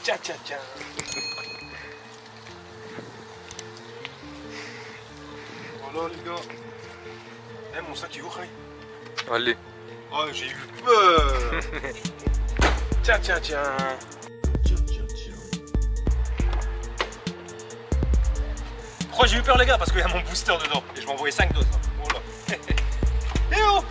Tiens. Voilà les gars. Eh mon sac il est où, Ray? Allez. Oh j'ai eu peur. Tiens. Pourquoi j'ai eu peur les gars? Parce qu'il y a mon booster dedans. Et je vais envoyer 5 doses. Voilà. Et oh!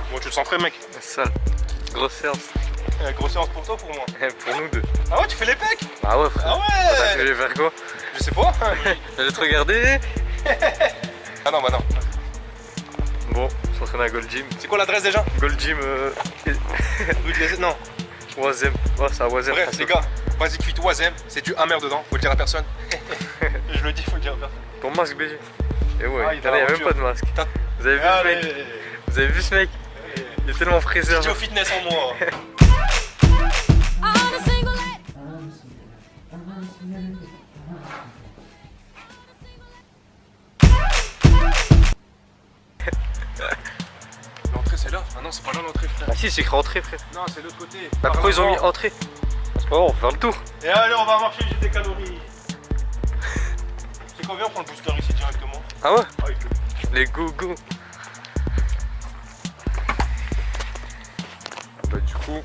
Bon tu te sens prêt mec? Sale. Grosse séance. Grosse séance pour toi ou pour moi? Pour nous deux. Ah ouais tu fais les pecs? Ah ouais frère. Ah ouais. Je vais faire quoi? Je sais pas. Je vais te regarder. Ah non bah non. Bon, on s'entraîne à Gold Gym. C'est quoi l'adresse déjà? Gold Gym Non. Oisem. Oh c'est à Oisem. Bref les gars, Basic Fit Oisem, c'est du hammer dedans, faut le dire à personne. Je le dis, faut le dire à personne. Ton masque BG. Et ouais, Ah, il n'y a même pas de masque. Vous avez vu ce mec? Vous avez vu ce mec? Il est tellement fraiseur. J'ai au fitness en moi. L'entrée c'est là? Ah non c'est pas là l'entrée frère. Ah si c'est écrit entrée frère. Non c'est l'autre côté. Bah pourquoi ils ont mis entrée? C'est pas grave, on va faire le tour. Et allez on va marcher, j'ai des calories. C'est combien on prend le booster ici directement? Ah ouais? Ah, les go. Bah du coup...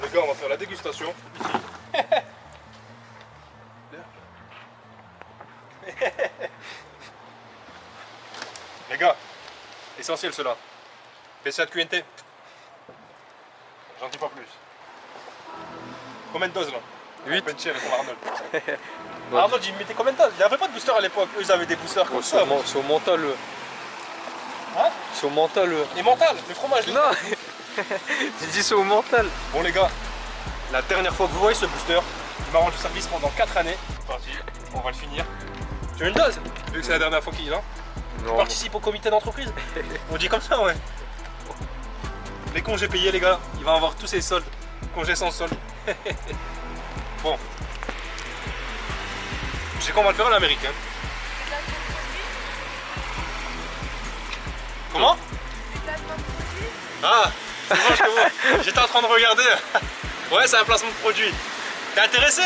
Les gars on va faire la dégustation ici. Les gars, essentiel cela. PCA de QNT. J'en dis pas plus. Combien de doses là? 8. Benché avec mon Arnold. Arnold il mettait combien de doses? Il n'y avait pas de booster à l'époque, eux ils avaient des boosters comme ça. C'est au mental. Hein? C'est au mental. Les mentales, les fromages. Non. J'ai dit c'est au mental. Bon les gars, la dernière fois que vous voyez ce booster, il m'a rendu service pendant 4 années. C'est parti, on va le finir. Tu veux une dose? Vu que c'est la dernière fois qu'il est là. Non. Tu participes au comité d'entreprise. On dit comme ça ouais. Les congés payés les gars, il va avoir tous ses soldes. Congés sans solde. Bon. Je sais qu'on va le faire à l'américaine. Comment? Ah, c'est bon, je te vois. J'étais en train de regarder. Ouais, c'est un placement de produit. T'es intéressé?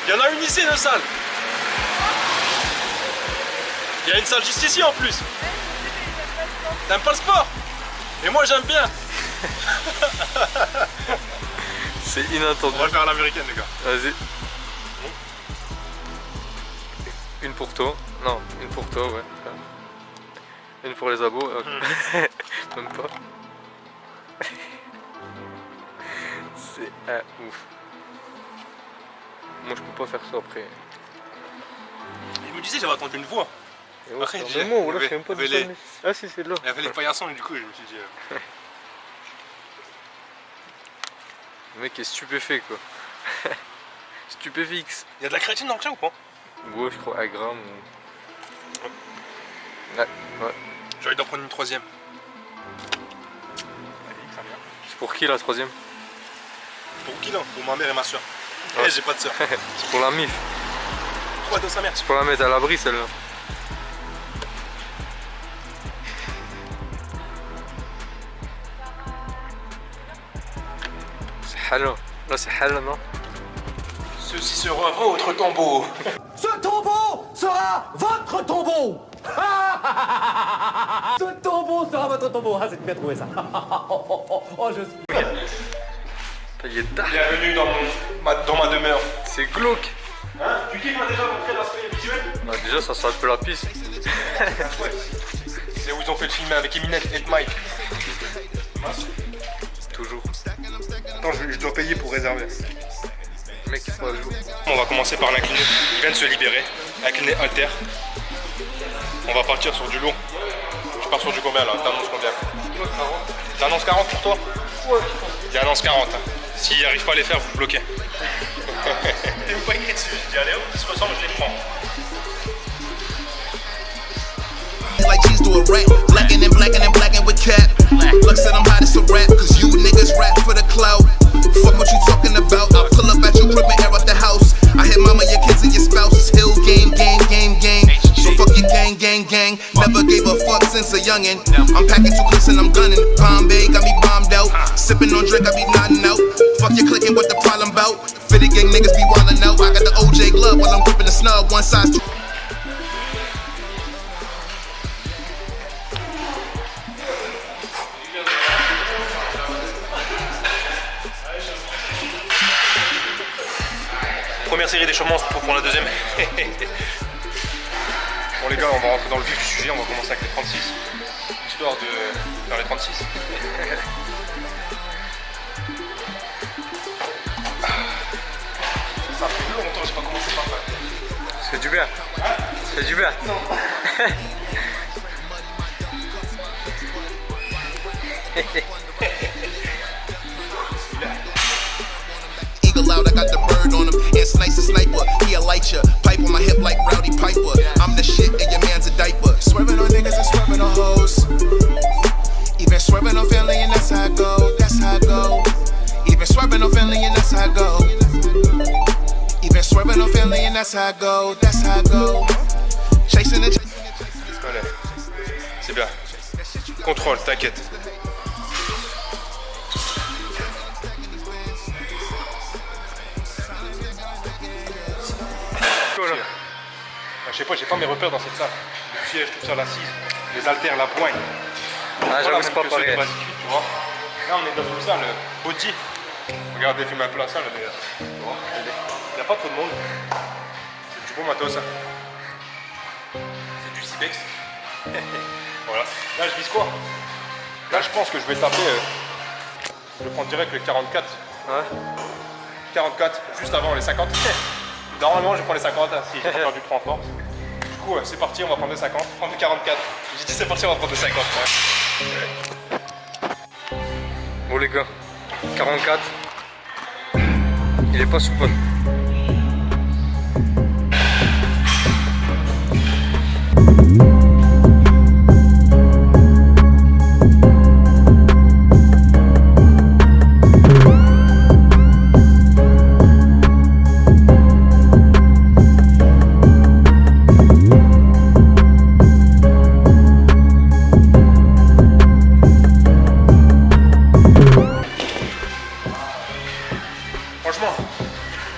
Il y en a une ici, une salle. Il y a une salle juste ici en plus. T'aimes pas le sport? Et moi j'aime bien. C'est inattendu. On va le faire à l'américaine les gars. Vas-y. Une pour toi. Non, une pour toi, ouais. Une pour les abos. Okay. Même pas. C'est un ouf. Moi je peux pas faire ça après. Il me disait j'avais attendu une voix. Ouais, Après, c'est un moment, là je sais même pas de les... Ah si c'est là. Il y avait les paillassons du coup je me suis dit... Le mec est stupéfait quoi. Stupéfix. Il y a de la créatine dans le chien ou pas? Ouais je crois 1 gramme. Ouais. J'ai envie d'en prendre une troisième. C'est pour qui la troisième? Pour qui là? Pour ma mère et ma soeur. Ouais. Eh j'ai pas de soeur. C'est pour la mif. Pourquoi de sa mère? C'est pour la mettre à l'abri celle-là. C'est halal. Là c'est halal non? Ceci sera votre tombeau. Ce tombeau sera votre tombeau. Ce tombeau sera votre tombeau. Ah, c'est bien trouvé ça. Oh, je suis... Il est tard. Bienvenue dans ma demeure. C'est glauque. Hein? Tu kiffes déjà montrer l'aspect visuel? Bah déjà ça sent un peu la piste. C'est où ils ont fait le film avec Eminem et Mike. Toujours. Attends, je dois payer pour réserver. Le mec il faut jouer. On va commencer par l'incliné. Il vient de se libérer. Incliné alter. On va partir sur du lourd. Je pars sur du combien là? T'annonces combien? T'annonces 40 pour toi? Ouais. J'annonce 40. S'il n'arrive pas à les faire, vous le bloquez. T'es même pas écrit dessus. Je dis allez hop, ils se ressemblent, je les prends. Like cheese to a rat, blacking with cap. Luck said I'm hot as a rap, cause you niggas rap for the clout. Fuck what you talking about, I'll pull up at your crib and air out the house. I hit mama, your kids and your spouses, hill game. So fuck your gang. gang. Never gave a fuck since a youngin'. I'm packing 2 clips and I'm gunning. Bombay got me bombed out. Sipping on drink, I be nodding out. Fuck your clicking, what the problem bout? Fitted gang niggas be wildin' out. I got the OJ glove while I'm gripping the snub. One size 2. Première série d'échauffements pour la deuxième. Bon les gars, on va rentrer dans le vif du sujet, on va commencer avec les 36. Histoire de faire les 36. Ça fait longtemps que j'ai pas commencé par ça. C'est du bien. C'est du bien. Eagle out, I got the bird on him. And Snice a sniper, he'll light ya. Pipe on my hip like Rowdy Piper. I'm the shit and your man's a diaper. Swerving on niggas and swerving on hoes. Even swerving on family and that's how I go. That's how I go. Even swerving on family and that's how I go. Even swerving on family and that's how I go. That's how I go. Chasing the. Voilà. C'est bien. Contrôle, t'inquiète. Je sais pas, j'ai pas mes repères dans cette salle. Le siège, tout ça, l'assise, les haltères, la poigne. Ah, j'avoue, c'est pas pareil. Tu vois. Là, on est dans une salle body. Regardez, filme un peu la salle. Il n'y a pas trop de monde. C'est du bon matos, ça. C'est du Cibex. Voilà. Là, je vise quoi? Là, je pense que je vais taper. Je vais prendre direct le 44. Ouais. 44, juste avant les 50. Normalement, je prends les 50 si j'ai perdu trop en force. Du coup, c'est parti, on va prendre les 50. Prendre le 44. J'ai dit, c'est parti, on va prendre les 50. Ouais. Bon, les gars, 44. Il est pas souple. Franchement,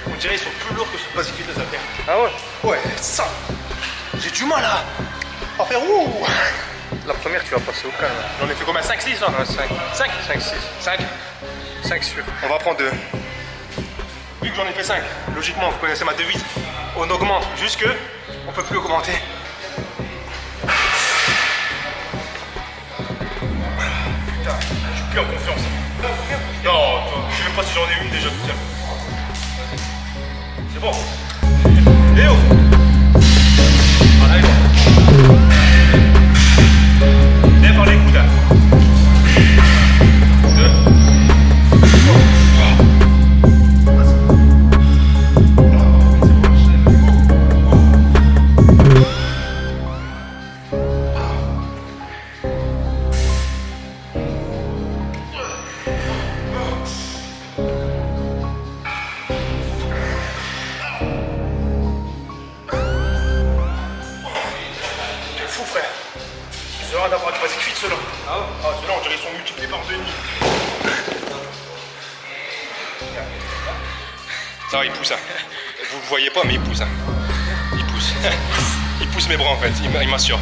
on dirait qu'ils sont plus lourds que ce basic de haltères. Ah ouais? Ouais, ça. J'ai du mal à faire ouh. La première, tu vas passer au calme. J'en ai fait combien? 5, 6 là? Ouais, 5. 5 5, 6. 5. 5 sûr. On va prendre 2. Vu que j'en ai fait 5, logiquement, vous connaissez ma devise. On augmente jusque on peut plus augmenter. Putain, je suis plus en confiance. Non, je sais même pas si j'en ai une déjà toute seule. C'est bon. Eh oh! Ah, allez, bon. Viens par les coudes là. 2. D'avoir du basic fit ceux-là. Ah ouais? Ah, ceux-là on dirait qu'ils sont multipliés par 2,5. Ça va, il pousse. Hein. Vous le voyez pas, mais il pousse. Hein. Il pousse. Il pousse mes bras en fait, il m'assure.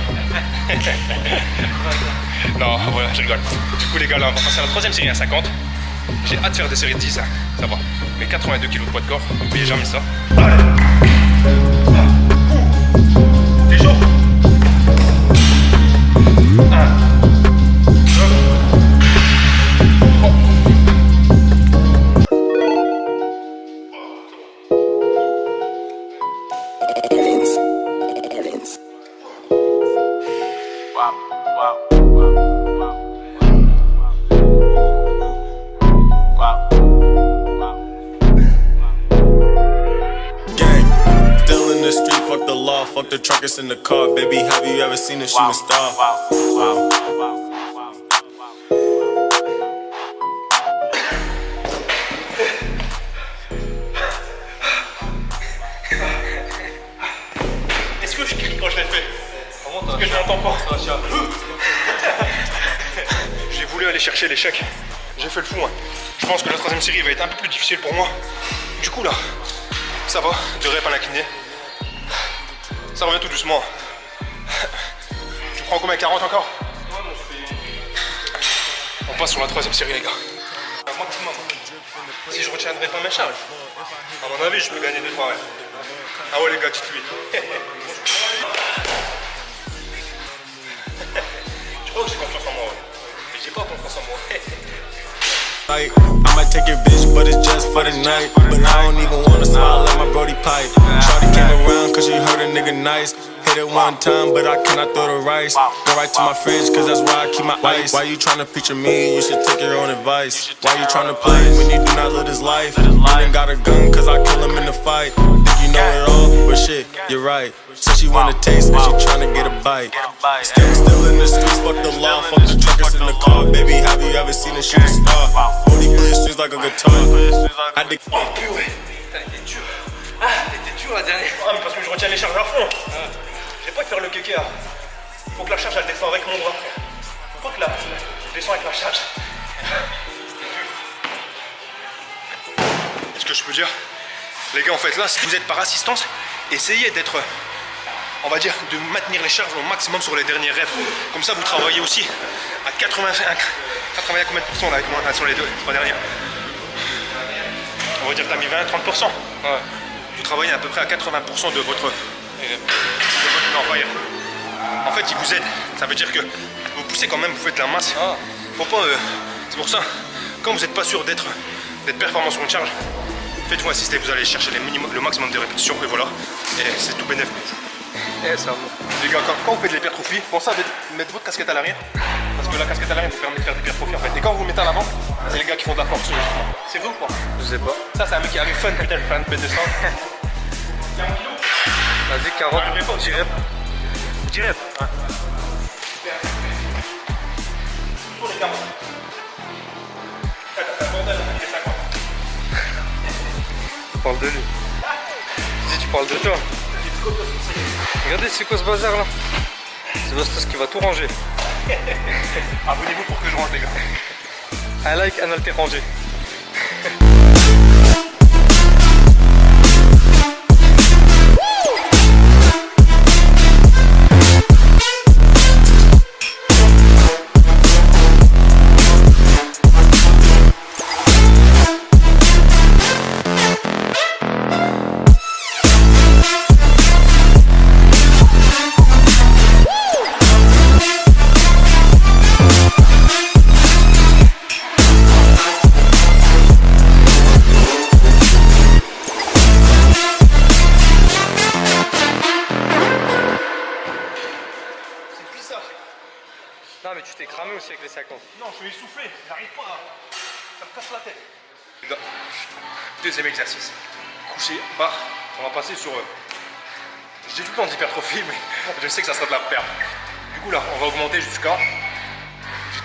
Non, voilà, je rigole. Du coup, les gars, là, on va passer à la 3ème série à 50. J'ai hâte de faire des séries de 10, hein. Ça va. Mais 82 kg de poids de corps, n'oubliez jamais ça. Allez! T'es chaud? 1, 2, 3. Fuck the truck, it's in the car, baby. Have you ever seen a shooting star? Wow. Est-ce que je crie quand je l'ai fait? Comment que je n'entends pas. J'ai voulu aller chercher l'échec. J'ai fait le fou. Hein. Je pense que la troisième série va être un peu plus difficile pour moi. Du coup là, ça va, 2 reps à l'incliné. Ça revient tout doucement. Tu prends combien, 40 encore? On passe sur la troisième série les gars. Un maximum. Si je retiendrai pas mes charges, à mon avis je peux gagner 2-3 reps. Ah ouais les gars, dites-lui. Je crois que j'ai confiance en moi, ouais. Mais j'ai pas confiance en moi. I might take your bitch, but it's just for the night. But I don't even wanna smile like my Brody pipe. Shawty came around cause she heard a nigga nice. Hit it one time, but I cannot throw the rice. Go right to my fridge cause that's where I keep my ice. Why you tryna picture me? You should take your own advice. Why you tryna play when you do not live this life? You ain't got a gun cause I kill him in the fight. Think you know it all, but shit, you're right. So she wanna taste and she tryna get a bite. Still in the streets, fuck the law, fuck the truckers in the car. Baby, have you ever seen a shooting star? Booty play strings like a guitar. I dig. Oh purée, elle était dure. Ah, elle était dure la dernière. Ah mais parce que je retiens les charges à fond. J'ai pas que faire le kéké. Faut que la charge elle descend avec mon bras. Faut que je descends avec la charge. Est-ce que je peux dire, les gars en fait là, si vous êtes par assistance, essayez d'être, on va dire, de maintenir les charges au maximum sur les derniers reps. Comme ça vous travaillez aussi à 85, 80 combien de pourcents là avec moi sur les 3 dernières. On va dire que t'as mis 20-30%. Ouais. Vous travaillez à peu près à 80% de votre empire. En fait, il vous aide. Ça veut dire que vous poussez quand même, vous faites la masse. Faut pas. C'est pour ça. Quand vous n'êtes pas sûr d'être performant sur une charge, faites-vous assister. Vous allez chercher le maximum de répétitions et voilà. Et c'est tout bénéfique. Et ça va. Les gars, quand vous faites de l'hypertrophie, pensez à mettre votre casquette à l'arrière. Parce que la casquette à l'arrière vous permet de faire de l'hypertrophie en fait. Et quand vous mettez à l'avant, c'est les gars qui font de la force. C'est vrai ou pas? Je sais pas. Ça, c'est un mec qui avait fun, putain, le fan de descendre. Vas-y, 40, 10 reps. 10 reps. Ouais. Sur les 40. T'as fait un bordel, il fait 50. Tu parles de lui. Si tu parles de toi. Regardez, c'est quoi ce bazar là? C'est Bastos qui va tout ranger. Abonnez-vous pour que je range les gars. Un like, un halter rangé. Non mais tu t'es cramé aussi avec les 50. Non, je suis essoufflé, j'arrive pas. Ça me casse la tête. Les gars, deuxième exercice. Couché, barre. On va passer sur. Je dis tout le temps d'hypertrophie, mais je sais que ça sera de la perte. Du coup là, on va augmenter jusqu'à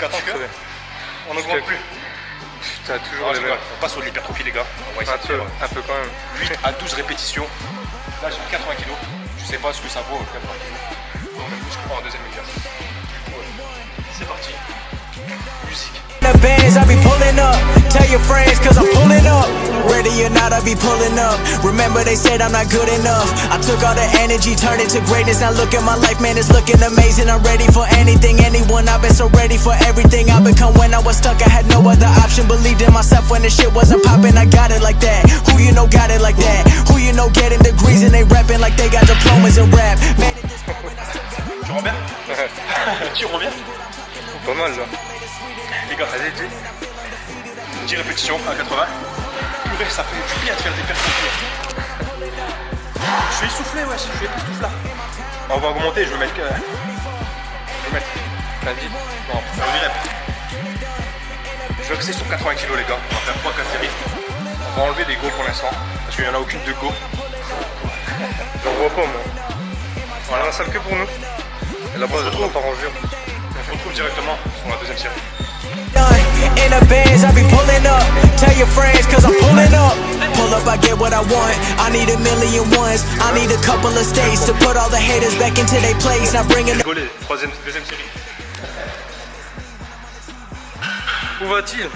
tant que. On n'augmente plus. T'as toujours les mêmes. On passe sur l'hypertrophie les gars. On va essayer de faire un peu quand même. 8 à 12 répétitions. Là j'ai 80 kg. Je sais pas ce que ça vaut 80 kg. Donc je prends un deuxième exercice. C'est parti. Musique. The bands, I be pulling up. Tell your friends, cause I'm pulling up. Ready or not, I be pulling up. Remember they said I'm not good enough. I took all the energy, turned it to greatness. Now look at my life, man, it's looking amazing. I'm ready for anything, anyone. I've been so ready for everything I become. When I was stuck, I had no other option. Believed in myself when the shit wasn't popping. I got it like that. Who you know got it like that? Who you know getting degrees and they rapping like they got diplomas in rap. Man, at this moment, I still got Tu reviens? Tu reviens? Pas mal là. Les gars, Vas-y, 10 répétitions à 80. Purée, ça fait du bien de faire des percussions. Je suis essoufflé, ouais, je suis époustouflé là. On va augmenter, je vais mettre. Vas-y. Non, faire 8 reps. Je vais rester sur 80 kg, les gars. On va faire 3-4 séries. On va enlever des go pour l'instant. Parce qu'il n'y en a aucune de go. J'en vois pas moi. On a la salle que pour nous. Et là-bas, je trouve pas ranger. On se retrouve directement sur la deuxième série. done. In the Benz, I be pulling up. Tell your friends, cause I'm pulling up. Pull up, I get what I want. I need a million ones. I need a couple of states to put all the haters back into their place. Now bringing the Rigolez, deuxième série. Où va-t-il?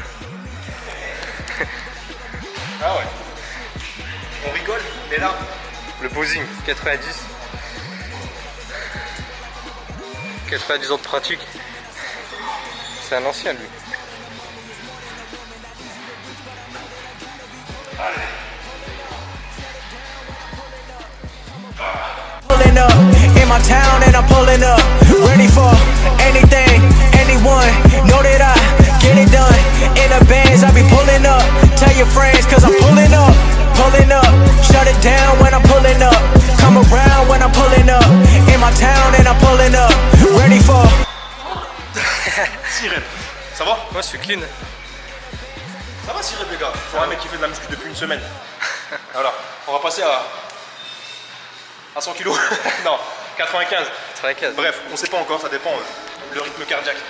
Ah ouais. On rigole, mais là. Le posing, 90. 90 ans de pratique. C'est un ancien lui. pulling up in my town and I'm pulling up. Ready for anything, anyone. Know that I get it done. In the Benz, I be pulling up. Tell your friends, cause I'm pulling up. Pulling up, shut it down when I'm pulling up. Come around when I'm pulling up. In my town and I'm pulling up. Ready for Sirène, ça va? Moi je suis clean. Ça va Sirène les gars? Pour un mec qui fait de la muscu depuis une semaine. Voilà, on va passer à 100 kg. Non, 95. 95. Bref, on sait pas encore, ça dépend le rythme cardiaque.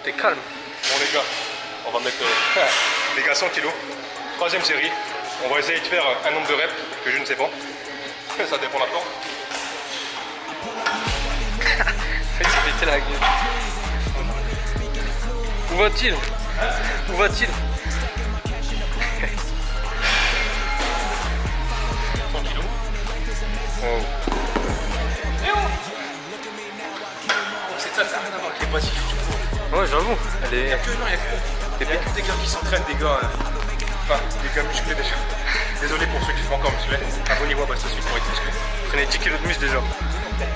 T'es calme. Bon les gars, on va mettre les gars 100 kg. Troisième série. On va essayer de faire un nombre de reps que je ne sais pas. Ça dépend de la forme. Il s'est pété la gueule. Où va-t-il? Où va-t-il? 100 kg. Oh. C'est ça, ça n'a rien à voir avec les basiques du coup. Ouais, j'avoue. Elle est. Il y a que des gars qui s'entraînent, des gars. Enfin, des gars musclés déjà. Désolé pour ceux qui sont encore musclés. Abonnez-vous à Basta Suite pour être musclé. Prenez 10 kilos de muscle déjà.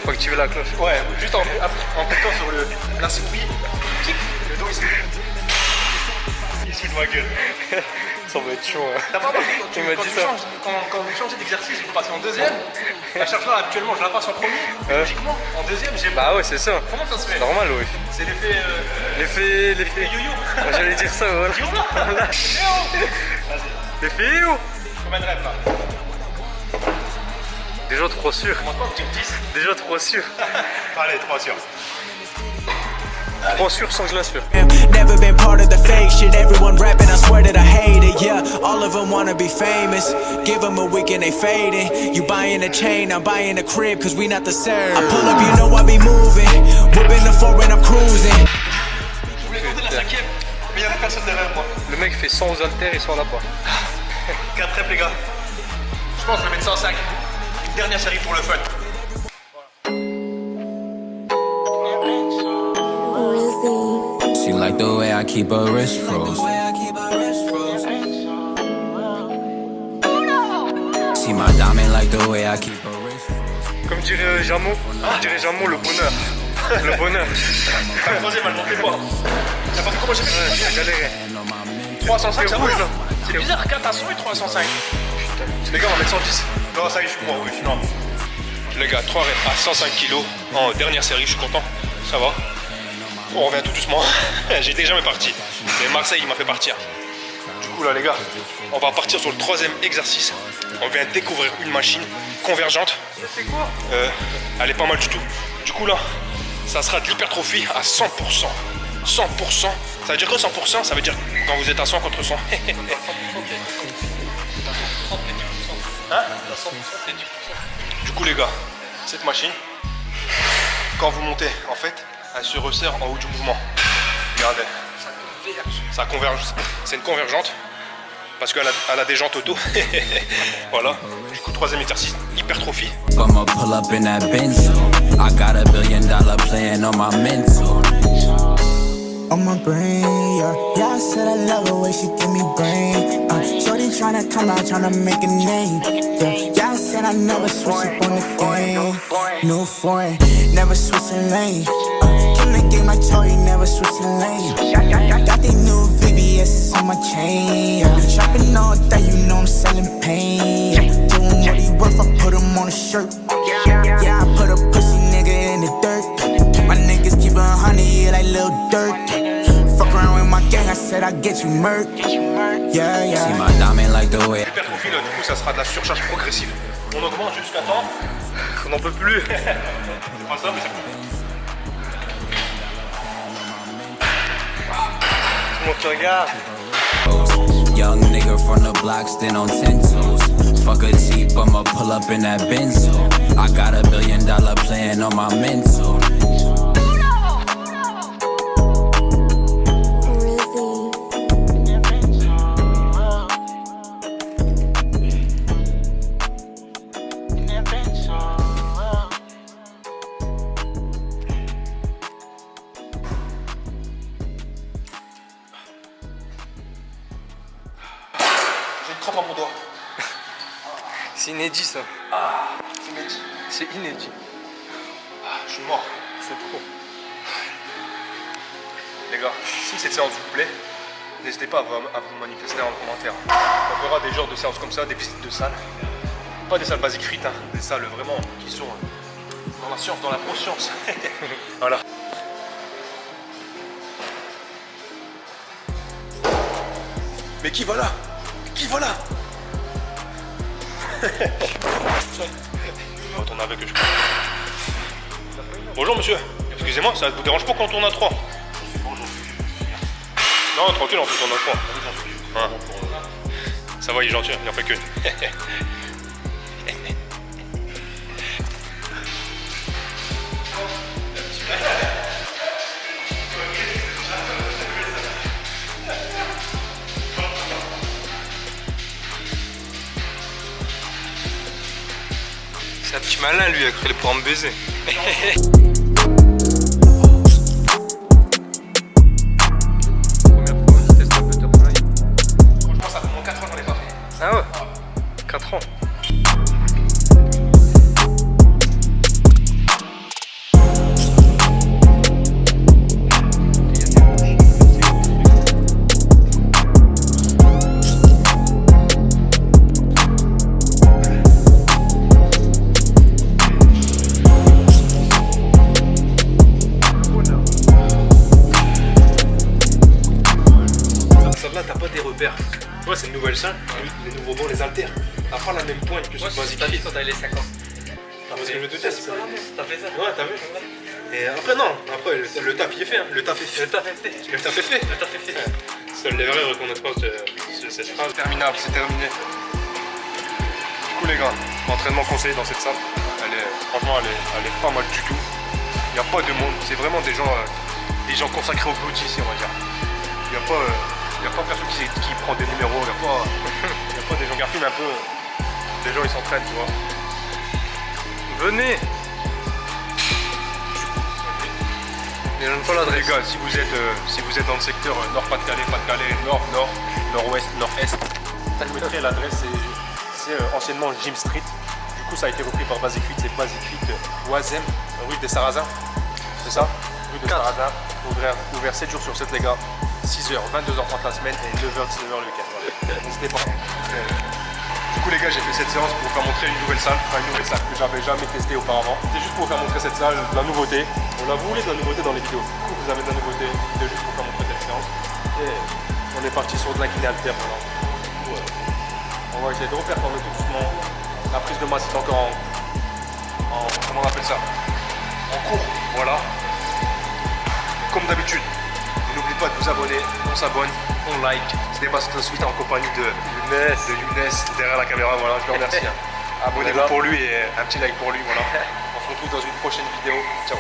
Faut activer la cloche. Ouais, juste en cliquant sur la souris, tic, le dos il se ici de ma gueule. Ça va être chaud. Hein. T'as pas remarqué Tu m'as dit ça. quand vous changez d'exercice, vous passez en deuxième. La charge là, habituellement, je la passe en premier. Mais logiquement, en deuxième, j'ai. Bah ouais, c'est ça. Comment ça se fait? Normal, oui. C'est l'effet. L'effet yo-yo. Moi, j'allais dire ça, voilà. Vas-y. L'effet yo. Combien de reps là? Déjà trop sûr. Commence pas, on dit 10. Déjà trop sûr. Allez, 3 sur. Trop sûr sans que je l'assure. never been part of the fake shit. Everyone rapping, I swear that I hate it. Yeah, all of them wanna be famous. Give them a week and they fading. You buying a chain, I'm buying a crib, cause we not the same. I pull up, you know I be moving. Whipping the foreign, I'm cruising. Je voulais compter la cinquième, mais il y avait personne derrière moi. Le mec fait 100 aux haltères, ils sont là-bas. 4 reps les gars. Je pense que je vais mettre 105. Une dernière série pour le fun. She like the way I keep her wrist froze. See my diamond like the way I keep her wrist froze. Comme dirait Jamon, le bonheur. Le bonheur. Le troisième, elle montait pas. T'as pas vu comment j'ai fait? J'ai galéré. 305, ça rouge, va là. C'est bizarre, 4 à 100 et 3 à 105. Les gars, on va mettre 110. Non, ça y est, je suis bon, oui, non. Les gars, 3 reps à 105 kg en dernière série, je suis content. Ça va. On revient tout doucement. J'étais jamais parti. Mais Marseille, il m'a fait partir. Du coup, là, les gars, on va partir sur le troisième exercice. On vient découvrir une machine convergente. C'est quoi? Elle est pas mal du tout. Du coup, là, ça sera de l'hypertrophie à 100%. 100%. Ça veut dire quoi 100%? Ça veut dire quand vous êtes à 100 contre 100. Hein? Du coup les gars, cette machine, quand vous montez, en fait, elle se resserre en haut du mouvement. Regardez. Ça converge. C'est une convergente. Parce qu'elle a des jantes auto. Voilà. Du coup, troisième exercice, hypertrophie. I'ma pull up in that Benz. I got $1 billion plan on my mental. On my brain, yeah. Yeah, I said I love her way she give me brain. Shorty tryna come out, tryna make a name. Yeah, I said I never switch up on the game. New foreign, never switching lane. Kim the game, I told you never switching lane. Got the new VVS on my chain. Shopping all day, you know I'm selling pain. Doing what he worth, I put him on a shirt. Yeah, I put a pussy nigga in the dirt. My niggas keep 100, yeah, like little dirt. Fuck around with my gang, I said I get you murked. Yeah, yeah. See my diamond like the way. L'hypertrophie, là, du coup, ça sera de la surcharge progressive. On augmente jusqu'à temps. On n'en peut plus. C'est pas ça, mais ça coûte. comment tu regardes. Young nigga from the block, stand on 10 toes. Fuck a Jeep, I'ma pull up in that Benzo. I got $1 billion plan on my mental. J'ai une crampe à mon doigt. C'est inédit ça. C'est inédit. C'est inédit. Je suis mort. C'est trop. Les gars, si cette séance vous plaît, n'hésitez pas à vous manifester en commentaire. On fera des genres de séances comme ça, des visites de salles. Pas des salles basiques frites, hein, des salles vraiment qui sont dans la science, dans la pro-science. Voilà. Mais qui va là? Qui va là? On va tourner avec eux, je crois. Bonjour monsieur, excusez-moi, ça vous dérange pas qu'on tourne à 3? Non, tranquille, on peut tourner à 3. Hein. Ça va, il est gentil, il en fait qu'une. C'est un petit malin lui, il a cru pouvoir me baiser. Première fois, je teste un butterfly. Franchement, ça fait moins 4 ans qu'on l'ai pas fait. Ah ouais, 4 ans. Là, t'as pas des repères. Tu vois, c'est une nouvelle salle, les nouveaux bancs, les haltères. T'as pas la même pointe que ce basique. T'as dit quand t'avais les 50. Parce que je te teste. T'as fait ça? Ouais, t'as vu. Et après, non, après, le taf il est fait. Hein. Le taf est fait. Le taf est fait. Le taf est fait. Le taf est fait. Seuls les vrais reconnaîtront cette phrase. Terminable, c'est terminé. Du coup, les gars, entraînement conseillé dans cette salle. Franchement, elle est pas mal du tout. Il n'y a pas de monde. C'est vraiment des gens consacrés au glute ici, on va dire. Il n'y a pas personne qui prend des numéros. Il n'y a pas des gens qui filment un peu. Les gens, ils s'entraînent, tu vois. Venez. Mais je ne pas l'adresse. Les gars, si vous êtes dans le secteur Nord-Pas-de-Calais, Pas-de-Calais, Nord, Nord, Nord-Ouest, Nord-Est, je vous mettrai l'adresse, c'est anciennement Gym Street. Du coup, ça a été repris par Basic Fit, c'est Basic Fit Oisem, rue des Sarrasins. C'est ça? Rue des Sarrasins, ouvert 7 jours sur 7, les gars. 6h, 22h30 la semaine et 9h, 19h le week-end. Voilà. N'hésitez pas. Du coup, les gars, j'ai fait cette séance pour vous faire montrer une nouvelle salle que j'avais jamais testée auparavant. C'était juste pour vous faire montrer cette salle, de la nouveauté. On a voulu de la nouveauté dans les vidéos. Du coup, vous avez de la nouveauté. C'était juste pour vous faire montrer cette séance. Et on est parti sur de l'incliné haltère maintenant. On va essayer de reperformer tout doucement. La prise de masse est encore en comment on appelle ça? En cours, voilà. Comme d'habitude. N'oubliez pas de vous abonner, on s'abonne, on like. C'était Baston Suite en compagnie de Younes derrière la caméra, voilà, je le remercie. Abonnez-vous pour lui et un petit like pour lui, voilà. On se retrouve dans une prochaine vidéo. Ciao.